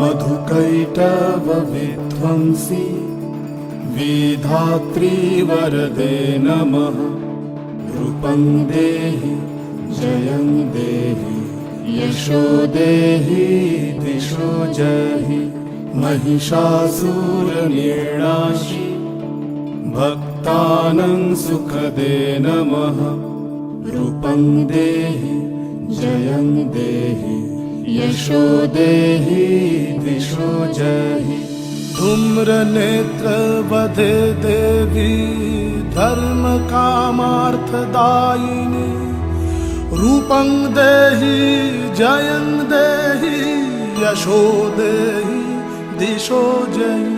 मधुकैटवविध्वंसी विधात्री वरदे नमः। रूपं देहि जयं देहि यशो देहि दिशो जहि। महिषासुरनिर्णाशि भक्तानां सुखदे नमः। रूपं देहि जयं देहि यशो देहि दिशो जहि। धूम्रनेत्रवधे देवी धर्मकामार्थदायिनी। रूपं देहि जयं देहि यशो देहि दिशो जहि।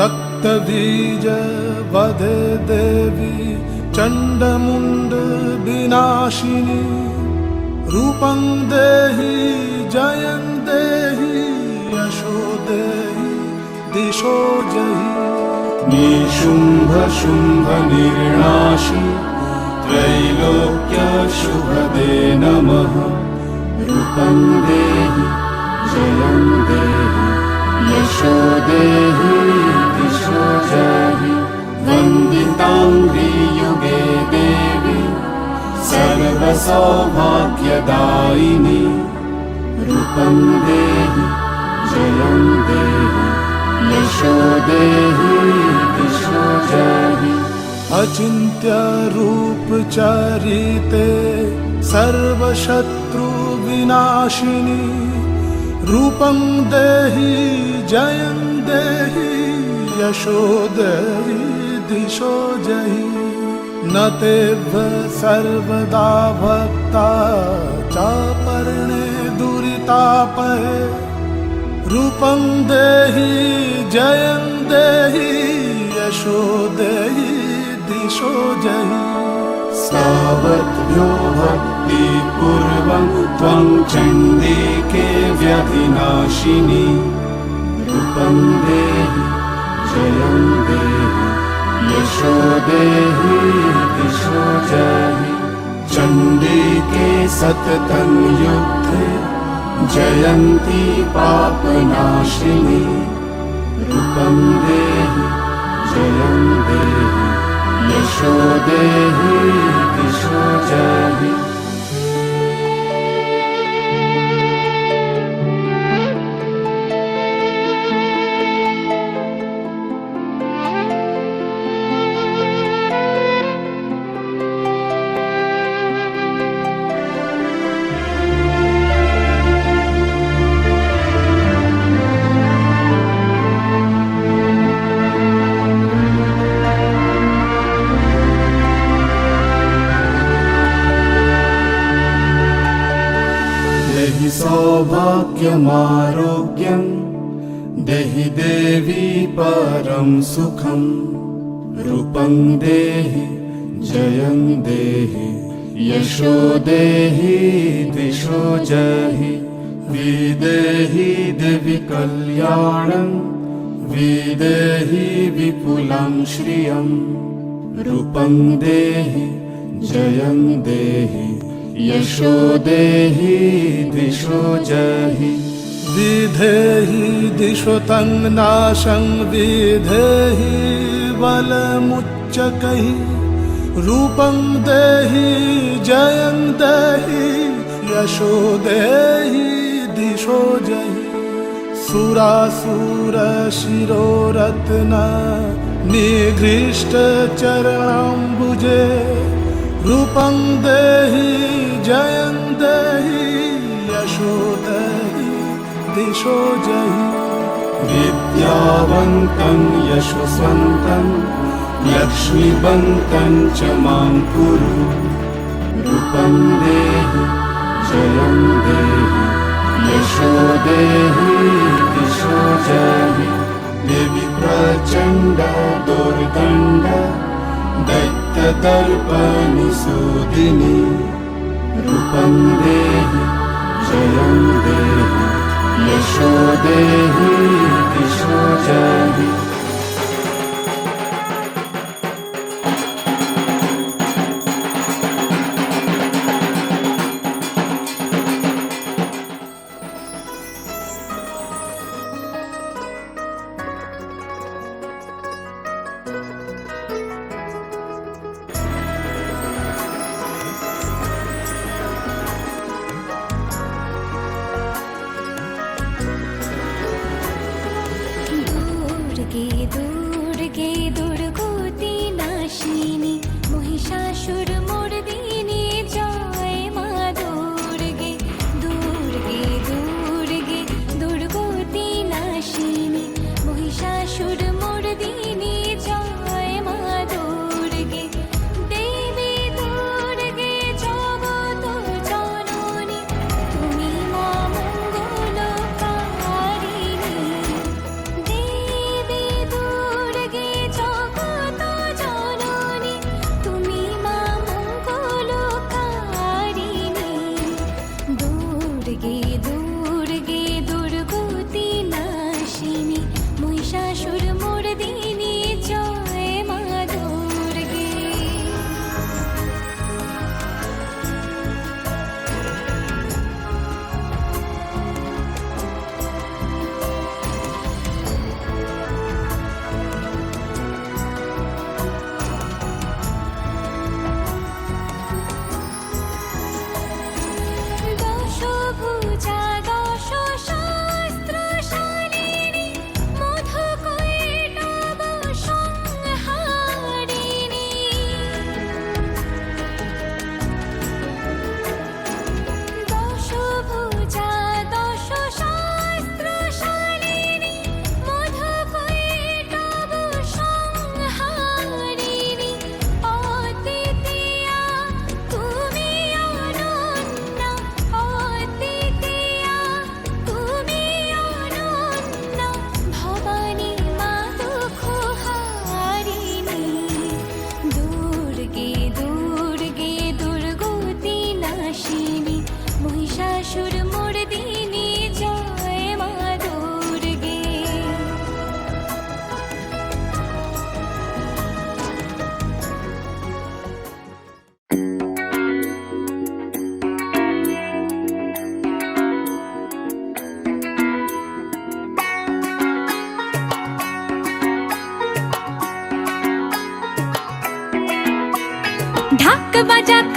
रक्तबीज वधे देवी चण्डमुण्ड विनाशिनी। रूपं देहि जयं देहि यशो देहि दिशो जहि। निशुम्भ शुम्भ निर्णाशि त्रैलोक्य शुभदे नमः। रूपं देहि जयं देहि यशो देहि दिशो जहि। वन्दिताङ्घ्रि युगे देवी सर्वसौभाग्यदायिनी। रूपं देहि जयं देहि यशो देहि दिशो जहि। अचिन्त्य रूप चरिते सर्वशत्रु विनाशिनी। रूपं देहि जयं देहि यशो देहि दिशो जहि। न तेभ्य सर्वदा भक्ता चापर्णे दुरितापहे। रूपं देहि जयं देहि यशो देहि दिशो जहि। सावद्भ्यो भक्तिपूर्वं त्वं चण्डिके व्यधिनाशिनी। रूपं देहि जयं देहि यशो देहि दिशो जहि। चण्डिके सततं युद्धे जयन्ती पापनाशिनी। रूपं देहि जयं देहि यशो देहि दिशो जहि। देहि सौभाग्यमारोग्यं देहि देवी परं सुखं। रूपं देहि जयं देहि यशो देहि दिशो जहि। विदेहि देवि कल्याणं विदेहि विपुलं श्रियं। रूपं देहि जयं देहि यशो देहि दिशो जहि। विधेहि दिशो तं नाशं विधेहि बलमुच्चकैः। रूपं देहि जयं देहि यशो देहि दिशो जहि। सुरासुरशिरोरत्न निघृष्टचरणाम्बुजे। रूपं देहि जयं देहि यशो देहि दिशो जहि। विद्यावन्तं यशस्वन्तं लक्ष्मीवन्तं च मां कुरु। रूपं देहि जयं देहि यशो देहि दिशो जहि। देवि प्रचण्ड दुर्दण्ड दैत्यदर्पनिसूदिनी। रूपं देहि जयं देहि यशो देहि दिशो जहि।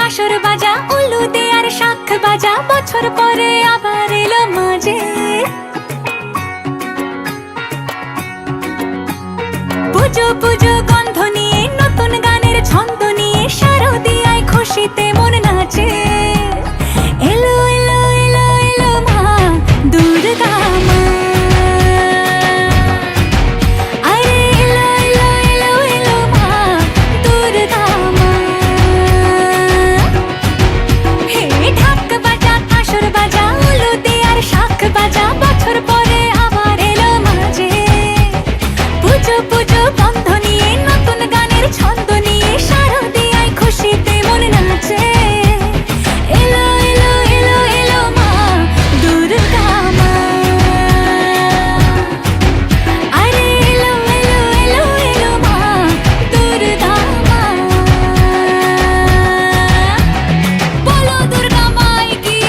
কাসর বাজা উলু দে আর শাখ বাজা, বছর পরে আবার এলো মাঝে। পুজো পুজো গন্ধ নিয়ে, নতুন গানের ছন্দ নিয়ে, শারদিয়ায় খুশিতে মন নাচে। এলো এলো এলো এলো মা দুর্গা মা, আরে এলো এলো এলো এলো মা দুর্গা মা। হে ঢাক বাজা কাসর বাজা উলু দে আর শাখ বাজা, বছর পরে আবার এলো মাঝে। পুজো পুজো গন্ধ নিয়ে, নতুন গানের ছন্দ নিয়ে, শারদিয়ায় খুশিতে মন নাচে। এলো এলো এলো এলো মা দুর্গা মা, আরে এলো এলো এলো এলো মা দুর্গা মা। বলো দুর্গা মাই কি,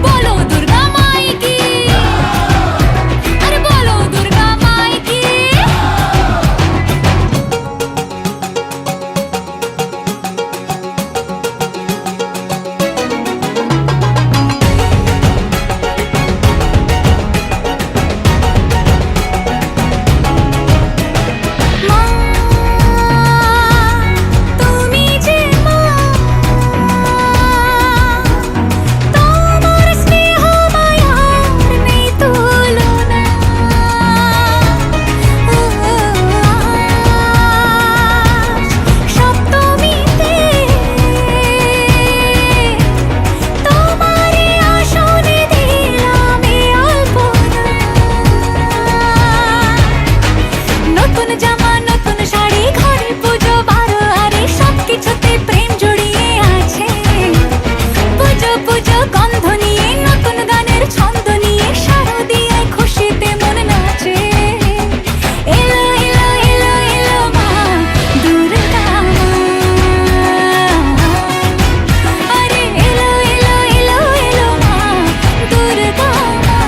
বলো দুর্গা মাই কি, আরে বলো দুর্গা মাই কি। মা তুমি যে মা, তোমার স্নেহ মায়ার নেই তুলনা। সপ্তমীতে তোমারে আসনে দিলাম এই আলপনা। নতুন জামা নতুন শাড়ি, ঘরে পুজো বারো, আরে সবকিছুতে প্রেম জড়িয়ে আছে। পুজো পুজো গন্ধ নিয়ে, নতুন গানের ছন্দ নিয়ে, শারদিয়ায় খুশিতে মন নাচে। এলো এলো এলো এলো মা দুর্গা মা, আরে এলো এলো এলো এলো মা দুর্গা মা।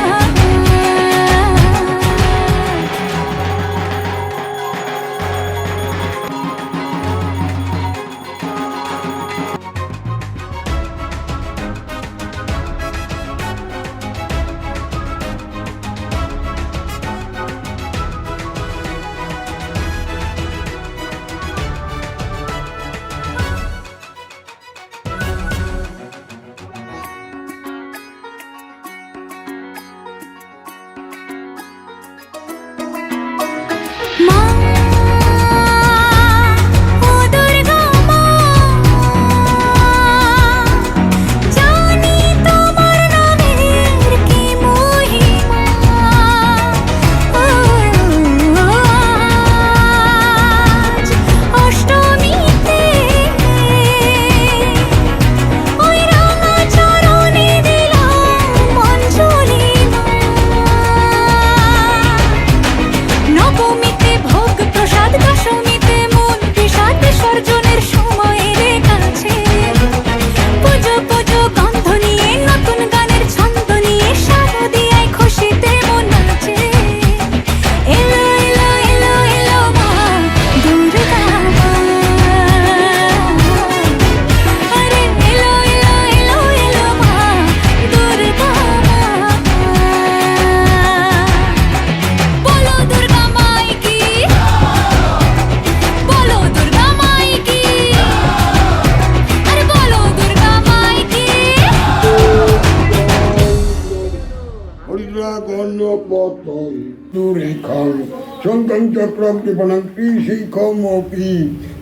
মা ও দুর্গা মা, জানি তোমার নামের কি মহিমা। আজ অষ্টমীতে ওই রাঙা চরণে দিলাম অঞ্জলি মা। নবমীতে ভোগ প্রসাদ, দশমীতে মন বিষাদ, বিসর্জনের সময়ের কাছে। পুজো পুজো গন্ধ নিয়ে, নতুন গানের ছন্দ নিয়ে, শারদিয়ায় খুশিতে মন নাচে। এলো এলো এলো এলো মা দুর্গা মা, আরে এলো এলো এলো এলো মা দুর্গা মা। বলো দুর্গা মাই কি, বলো দুর্গা মাই কি, আরে বলো দুর্গা মাই কি। হরিদ্রা গণ্য পথই দুরেখাং শঙ্কং চক্রম কৃপণং ত্রিশিখমপি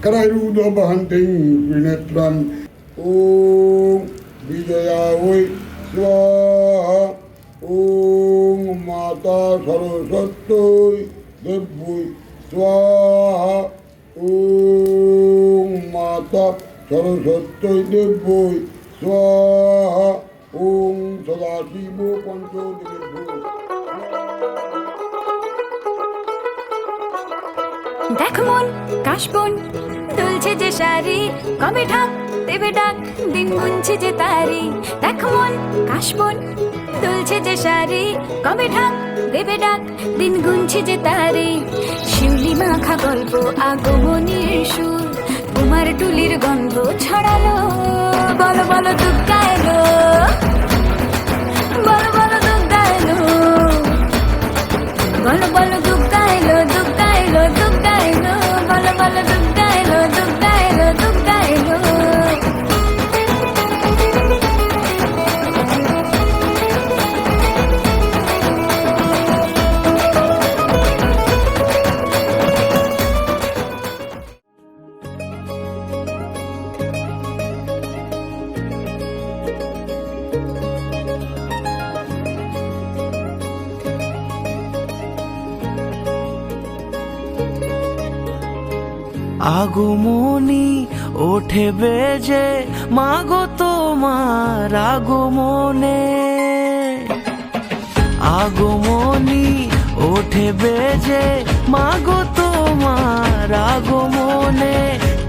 করৈরুদ বহন্তিং ত্রিনেত্রম। ওম বিজয়া ওই স্বাহা। ওম মাতা সরস্বত্যই দেব্যই স্বাহা। ওম মাতা সরস্বত্যই দেব্যই স্বাহা। ওম সদাশিব পঞ্চদেবেভ্যো। দেখ মন কাশবন দুলছে যে শাড়ি, কবে ঢাক দেবে ডাক, দিন গুনছে যে তারি। দেখ মন কাশবন দুলছে যে শাড়ি, কবে ঢাক দেবে ডাক, দিন গুনছে যে তারি। শিউলি মাখা গল্প আগমনের সুর, তোমার টুলির গন্ধ ছড়ালো, বলো বলো দুগ্গা এলো, বলো বলো দুগ্গা এলো, বলো বলো দুগ্গা এলো, দুগ্গা এলো, দুগ্গা এলো, বলো বলো দুগ্গা এলো, দুগ্গা এলো, দুগ্গা এলো। আগমনী ওঠে বেজে মাগো তোমার আগমনে, আগমনী ওঠে বেজে মাগো তোমার আগমনে,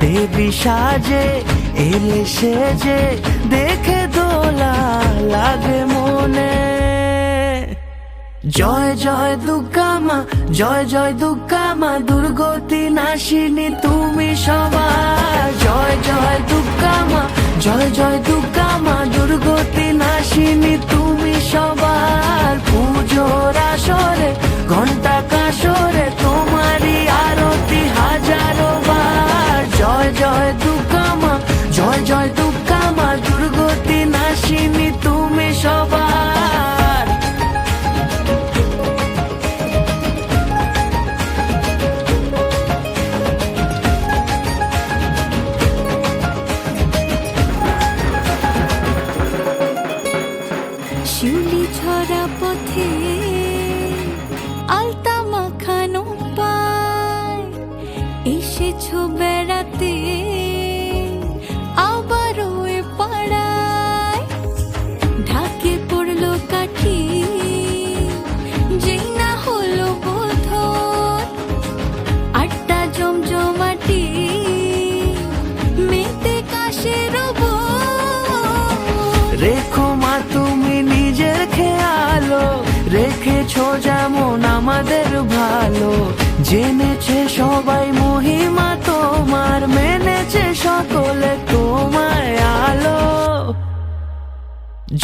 দেবী সাজে এলে সেজে দেখে দোলা লাগে মনে। জয় জয় দুর্গা মা, জয় জয় দুর্গা মা, দুর্গতি নাশিনী তুমি সবার। জয় জয় দুর্গা মা, জয় জয় দুর্গা মা, দুর্গতি নাশিনী তুমি সবার। পুজোর আসরে ঘন্টা কাসরে তোমারই আরতি হাজারো বার। জয় জয় দুর্গা মা, জয় জয় দুর্গা মা, দুর্গতি নাশিনী তুমি সবার। শিউলি ছড়া পথে আলতা মাখানো পায়, এসেছো বেড়াতে আবারও এ পাড়ায়। ঢাকে পড়লো কাঠি যেই না হলো বোধন, আটটা জমজমাটি মেতে কাশের রেখো মা তুমি নিজের খেয়ালো, রেখেছো যেমন আমাদের ভালো। জেনেছে সবাই মহিমা তোমার, মেনেছে সকলে তোমায় আলো।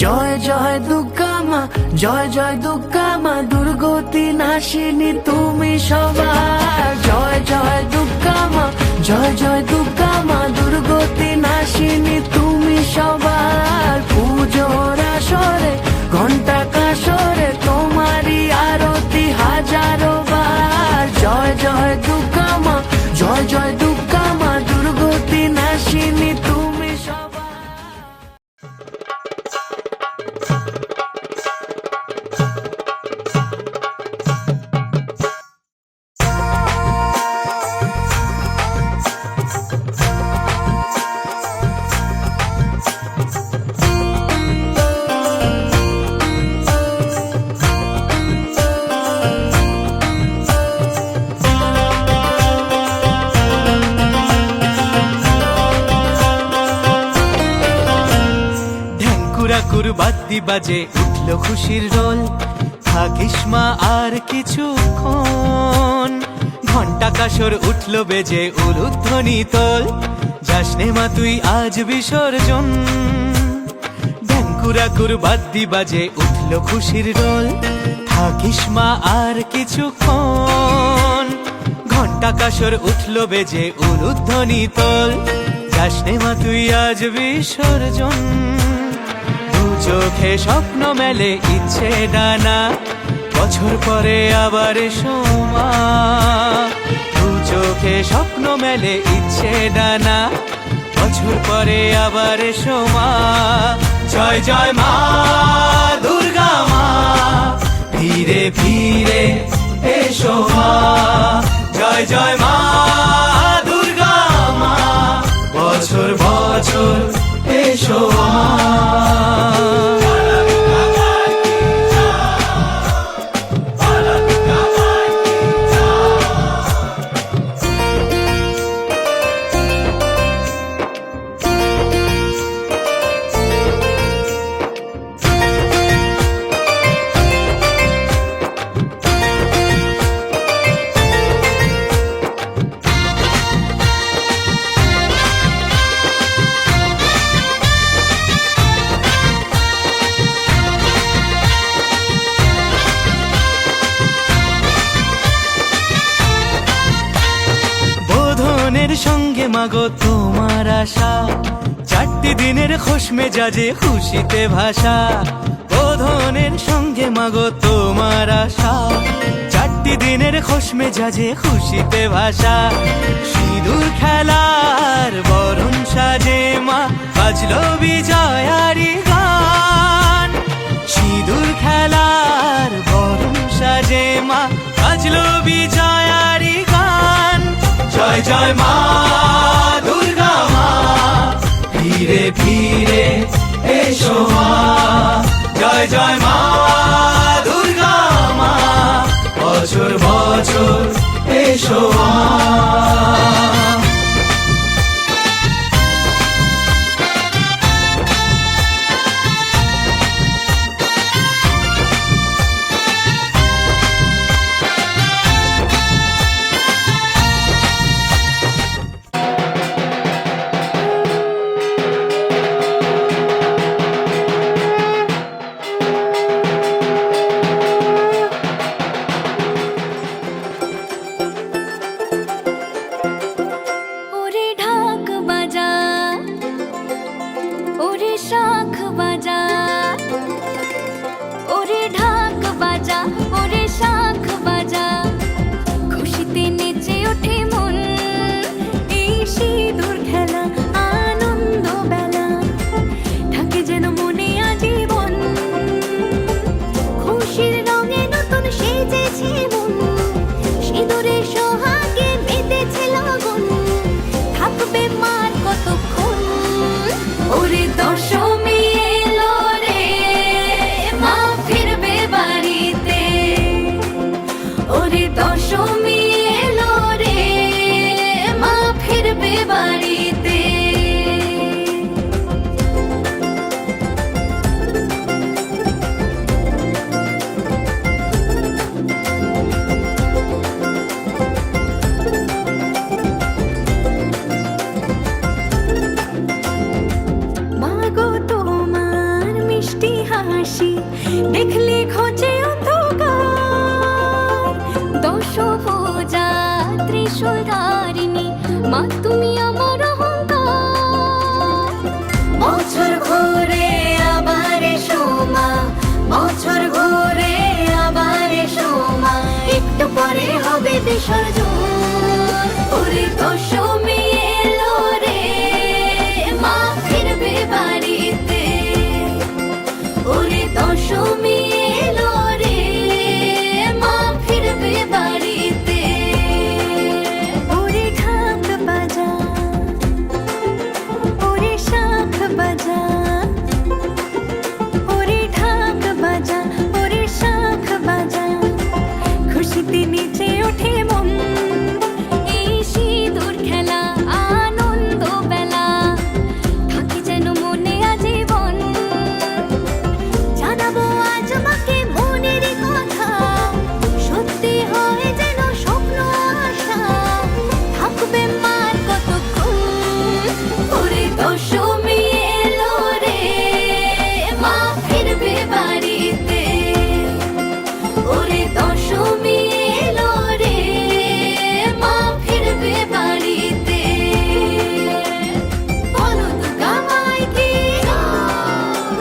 জয় জয় দুর্গা মা, জয় জয় দুর্গা মা, দুর্গতি নাশিনী তুমি সবার। জয় জয় দুর্গা মা, জয় জয় দুর্গা মা, দুর্গতি নাশিনী তুমি সবার। পুজোর আসরে ঘন্টা কাসরে তোমারই আরতি হাজারো বার। জয় জয় দুর্গা মা, জয় জয় দুর্গা মা, দুর্গতি নাশিনী তুমি সবার। বাদ্যি বাজে উঠলো খুশির রোল, থাকিস মা আর কিছুক্ষণ। ঘন্টা কাসর উঠলো বেজে উলুধ্বনি তোল, যাসনে মা তুই আজ বিসর্জন। ঢ্যাঙ্কুরাকুর বাদ্যি বাজে উঠলো খুশির রোল, থাকিস মা আর কিছুক্ষণ। ঘন্টা কাসর উঠলো বেজে উলুধ্বনি তোল, যাসনে মা তুই আজ বিসর্জন। চোখে স্বপ্ন মেলে ইচ্ছে ডানা, বছর পরে আবার এসো মা। দু চোখে স্বপ্ন মেলে ইচ্ছে ডানা, বছর পরে আবার এসো মা। জয় জয় মা দুর্গা মা, ফিরে ফিরে এসো মা। জয় জয় মা দুর্গা মা, বছর বছর এসো মা। সঙ্গে মাগো তোমার আশা, 4টি দিনের খোশ মেজাজে খুশিতে ভাষা। বোধনের সঙ্গে মাগো তোমার আশা, 4টি দিনের খোশ মেজাজে খুশিতে ভাষা। সিঁদুর খেলার বরণ সাজে মা, বাজলো বিজয়ারি গান। সিঁদুর খেলার বরণ সাজে মা, বাজলো বিজয়ারি গান। জয় জয় মা দুর্গা মা, ফিরে ফিরে এসো মা। জয় জয় মা দুর্গা মা, বছর বছর এসো মা। ওরে ঢাক বাজা, ওরে শাঁখ বাজা, ওরে ঢাক বাজা, ওরে শাঁখ বাজা। খুশিতে নেচে ওঠে মন, এই সিঁদুর খেলা আনন্দ বেলা, থাকে যেন মনে আজীবন। খুশির রঙে নতুন সেজেছে মন, সিঁদুরে সোহাগে মেতেছে লগন, থাকবে মার কতক্ষণ। ওরে দশমী এলো রে, মা ফিরবে বাড়িতে। ওরে দশমী এলো রে, মা ফিরবে বাড়িতে। মাগো তোমার মিষ্টি হাসি দেখলে খোঁজে অন্ধকার। দশভুজা ত্রিশূলধারিণী মা তুমি আমার অহংকার। বছর ঘুরে আবার এসো মা, বছর ঘুরে আবার এসো মা, একটু পরে হবে বিসর্জন। ওরে দশমী এলো রে, মা ফিরবে বাড়িতে। ওরে দশমী এলো রে, মা ফিরবে বাড়িতে। ওরে ঢাক বাজা, ওরে শাঁখ বাজা, ওরে ঢাক বাজা, ওরে শাঁখ বাজা। খুশিতে নেচে ওঠে মন, এই সিঁদুর খেলা আনন্দ বেলা, থাকে যেন মনে আজীবন। জানাবো আজ মাকে মনের কথা, সত্যি হয় যেন স্বপ্ন আশা, থাকবে মার কতক্ষণ। ওরে দশমী এলো রে, মা ফিরবে বাড়িতে। ওরে দশমী এলো রে, মা ফিরবে বাড়িতে। বলো দুর্গা মাই কি জয়,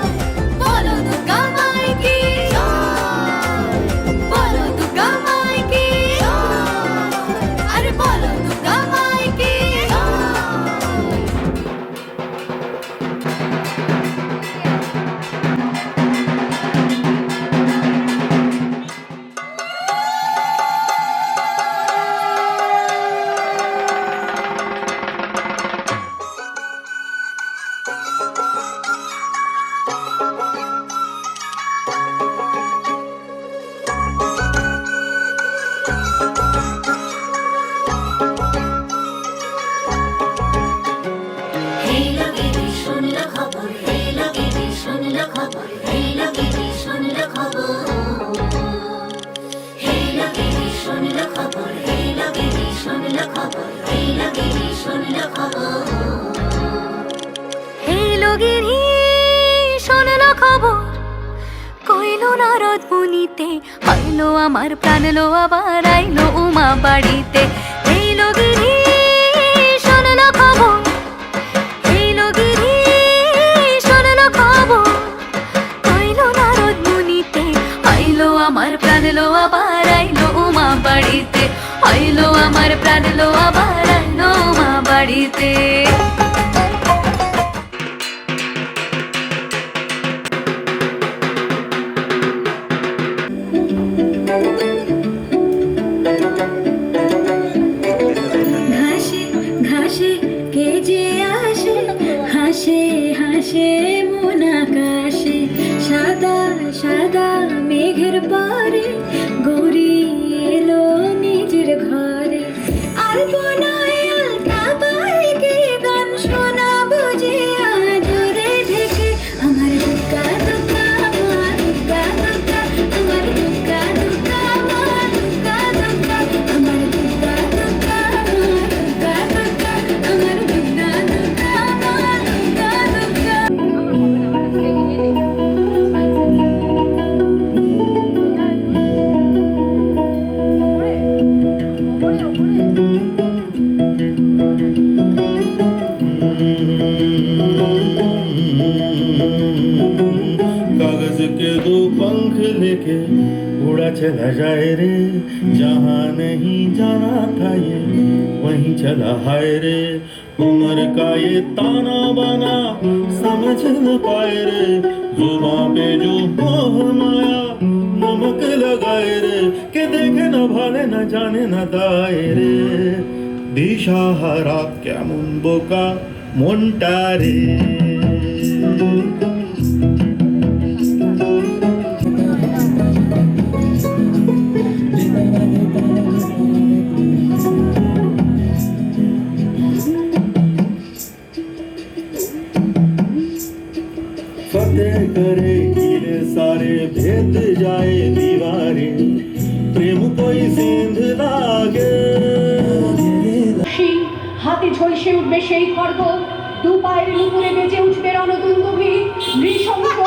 বলো দুর্গা মাই কি জয়, বলো দুর্গা মাই কি জয়, আরে বলো দুর্গা মাই কি জয়। হেই লগেরে শুনলো খবর, হেই লগেরে শুনলো খবর, হেই লগেরে শুনলো খবর। হেই লগেরে শুনলো খবর, হেই লগেরে শুনলো খবর, হেই লগেরে শুনলো খবর। এই লগেরই শোনলো খবর, কইলো নারদ মুনিতে, হইলো আমার প্রাণ লো আবার আইলো উমা বাড়িতে। এই লগেরই শোনলো বাড়িতে, আইলো আমার প্রাণ লো আবার আইলো মা বাড়িতে। ঘাসে ঘাসে কে যে আসে, হাসে হাসে মন আকাশে, সাদা সাদা মেঘের পরে গৌরী এলো নিজের ঘরে। আর কোনায় আলতা পাইকে গান শোনাবো যে আজরে ঢেকে, আমার দুর্গা দুর্গা মা দুর্গা দুর্গা, আমার দুর্গা দুর্গা মা দুর্গা দুর্গা, আমার দুর্গা দুর্গা মা দুর্গা দুর্গা, আমার দুর্গা দুর্গা মা দুর্গা দুর্গা। कागज के दो पंख लेके उड़ा चला जाए रे, जहाँ नहीं जाना था ये वहीं चला हाय रे। उम्र का ये ताना बाना समझ न पाए रे, जुबां पे जो मोह माया नमक लगाए रे, के देखे न भाले न जाने न दाए रे। দিশাহারা কেমন বোকা মনটা রে। फतेह करे किले सारे भेद जाए दीवारे, प्रेम कोई सेंध लागे। হাতে ঝলসে উঠবে সেই খর্গ, দু পায়ের উপরে বেজে উঠবে রণদুন্দুভি, নৃশংস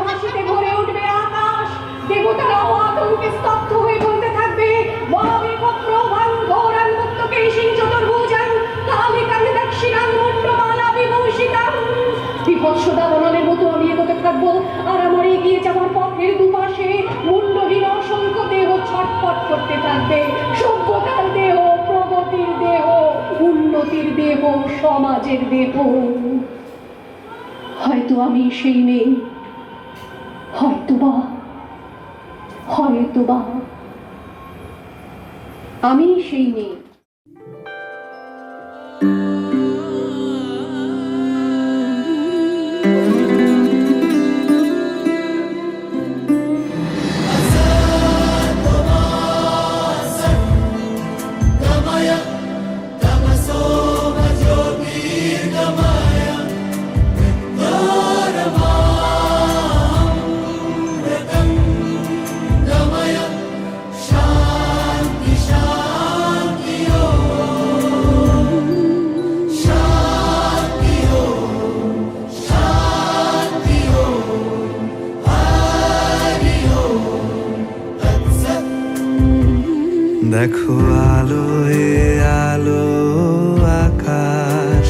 হাসিতে ভরে উঠবে আকাশ, দেবতারাও আতঙ্কে স্তব্ধ হয়ে বলতে থাকবে মহাবিভক্রভাং ঘোরাং মুক্তকেশিং চতুর্ভুজাং কালিকাং দক্ষিণাং মুণ্ডমালা বিভূষিতাং। বিভৎস দাবানলের মতো আমি এগোতে থাকবো, আর আমার এগিয়ে যাওয়ার পথের দুপাশে মুন্ডহীন অসংখ্য দেহ ছটফট করতে থাকবে। সভ্যতার দেহ, প্রগতির দেহ, উন্নতির দেহ, সমাজের দেহ। হয়তো আমি সেই মেয়ে, হয়তোবা হয়তোবা আমি সেই মেয়ে। দেখো আলোয় আলো আকাশ,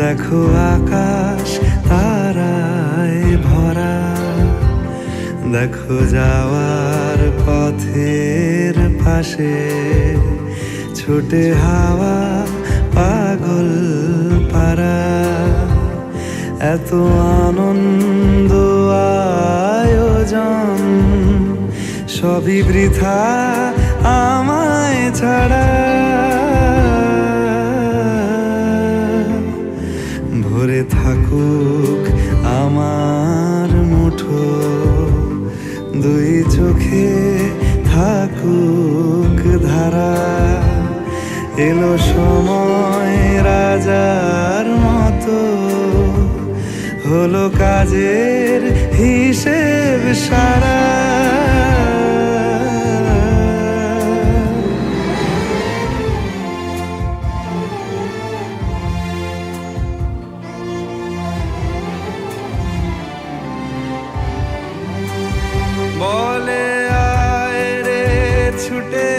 দেখো আকাশ তারায় ভরা, দেখো যাওয়ার পথের পাশে ছোটে হাওয়া পাগল পারা। এত আনন্দ আয়োজন সবই বৃথা আমায় ছাড়া। ভরে থাকুক আমার মুঠো, দুই চোখে থাকুক ধারা। এলো সময় রাজার মতো, হলো কাজের হিসেব সারা। বলে আয় রে ছুটে